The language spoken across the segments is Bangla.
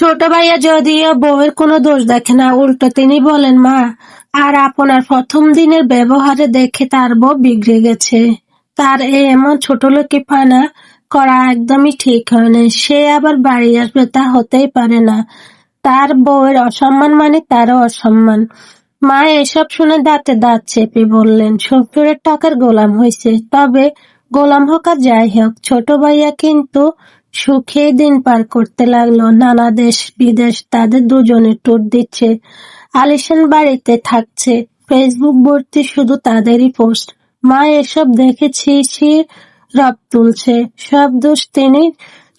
ছোট ভাইয়া যদিও বউয়ের কোনো দোষ দেখে না, উল্টো তিনি বলেন, মা আর আপনার প্রথম দিনের ব্যবহারে দেখে তার বউ বিগড়ে গেছে। তার এমন ছোটলোকিপানা করা একদমই ঠিক হয়নি। সে আবার বাড়ি আসবে, তা হতেই পারে না। তার বউয়ের অসম্মান মানে তারও অসম্মান। মা এসব শুনে দাঁতে দাঁত চেপে বললেন, শ্বশুরের টাকার গোলাম হয়েছে, তবে গোলাম হোক আর যাই হোক, ছোট ভাইয়া কিন্তু সুখে দিন পার করতে লাগলো। নানা দেশ বিদেশ তাদের দুজনের ট্যুর দিচ্ছে, আলিশান বাড়িতে থাকছে, ফেসবুক ভর্তি শুধু তাদেরই পোস্ট। মা এসব দেখে ছি ছি রব তুলছে। সব দোষ তিনি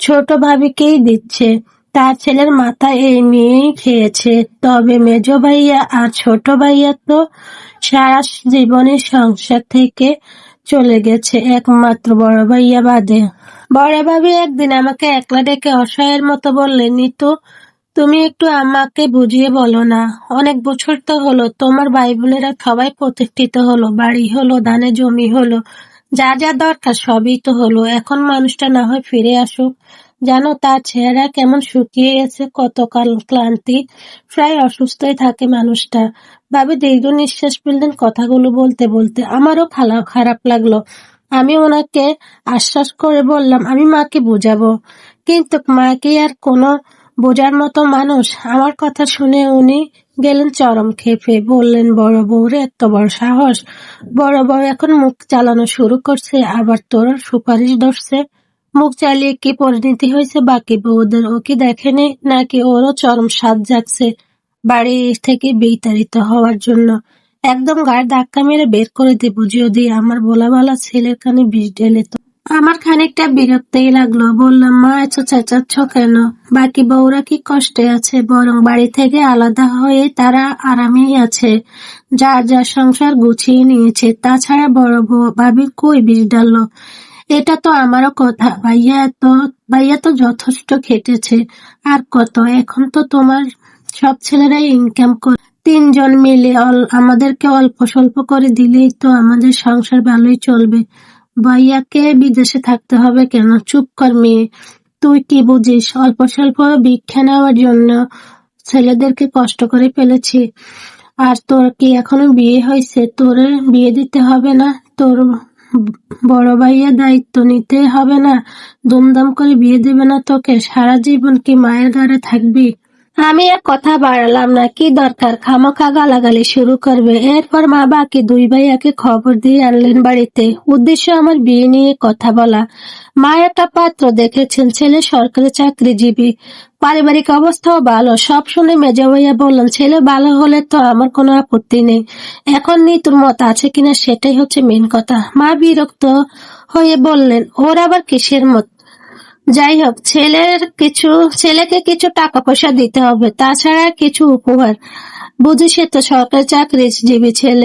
ছোট ভাবিকেই দিচ্ছে। তার ছেলের মাথা এই নিয়েই খেয়েছে। তবে মেজ ভাইয়া আর ছোট ভাইয়া তো সারা জীবনের সংসার থেকে চলে গেছে, একমাত্র বড় ভাইয়া বাদে। বড় ভাবি একদিন আমাকে একলা ডেকে অসহায়ের মতো বললেন, নিতু তুমি একটু আমাকে বুঝিয়ে বলো না। অনেক বছর তো হলো, তোমার ভাই বোনেরা সবাই প্রতিষ্ঠিত হলো, বাড়ি হলো, ধানে জমি হলো, যা যা দরকার সবই তো হলো। এখন মানুষটা না হয় ফিরে আসুক। জানো তার চেহারা কেমন শুকিয়ে গেছে, কতকাল ক্লান্তি, প্রায় অসুস্থই থাকে মানুষটা। ভাবি দীর্ঘ নিঃশ্বাস ফেললেন কথাগুলো বলতে বলতে। আমারও খারাপ লাগলো। আমি ওনাকে আশ্বাস করে বললাম, আমি মাকে বুঝাবো। কিন্তু মা কি আর কোনো বোঝার মতো মানুষ? আমার কথা শুনে উনি গেলেন চরম ক্ষেপে। বললেন, বড় বউরে এত বড় সাহস! বড় বউ এখন মুখ চালানো শুরু করছে, আবার তোর সুপারিশ ধরছে। মুখ চালিয়ে কি পরিণতি হয়েছে বাকি বউদের, ও কি দেখেনি নাকি ওরও চরম স্বাদ জাগছে বাড়ি থেকে বিতাড়িত হওয়ার জন্য? একদম গায়ে ধাক্কা মেরে বের করে দেব যদি আমার ভোলাভালা ছেলের কানে বিষ ঢেলে তো। আমার খানিকটা বিরক্তই লাগলো। বললাম, মা এত চেঁচাচ্ছ কেন? বাকি বউরা কি কষ্টে আছে? বরং বাড়ি থেকে আলাদা হয়ে তারা আরামেই আছে, যার যার সংসার গুছিয়ে নিয়েছে। তাছাড়া বড় বউ ভাবি কই বিষ ঢাললো? এটা তো আমারও কথা। ভাইয়া তো যথেষ্ট খেটেছে, আর কত। এখন তো তোমার সব ছেলেরাই ইনকাম করে, তিনজন মিলে আমাদেরকে অল্প স্বল্প করে দিলেই তো আমাদের সংসার ভালোই চলবে। ভাইয়াকে বিদেশে থাকতে হবে কেন? চুপ কর মেয়ে, তুই কি বুঝিস? অল্প স্বল্প ভিক্ষা নেওয়ার জন্য ছেলেদেরকে কষ্ট করে ফেলেছি। আর তোর কি এখনো বিয়ে হয়েছে? তোর বিয়ে দিতে হবে না? তোর বড় ভাইয়া দায়িত্ব নিতে হবে না? দুমদাম করে বিয়ে দেবে না তোকে? সারা জীবন কি মায়ের ঘাড়ে থাকবি? আমি আর কথা বাড়ালাম না। কি দরকার খামোখা গালাগালি শুরু করবে? এরপর মা বাকি দুই ভাইয়াকে খবর দিয়ে আনলেন বাড়িতে। উদ্দেশ্য আমার বিয়ে নিয়ে কথা বলা। মা একটা পাত্র দেখেছেন, ছেলে সরকারি চাকরিজীবী, পারিবারিক অবস্থাও ভালো। সব শুনে মেজো ভাইয়া বললেন, ছেলে ভালো হলে তো আমার কোনো আপত্তি নেই, এখন নিতুর মত আছে কিনা সেটাই হচ্ছে মেন কথা। মা বিরক্ত হয়ে বললেন, ওর আবার কিসের মত? যাই হোক, ছেলেকে কিছু টাকা পয়সা দিতে হবে, তাছাড়া কিছু উপহার। বুঝি সে তো সরকারি চাকরিজীবী ছেলে।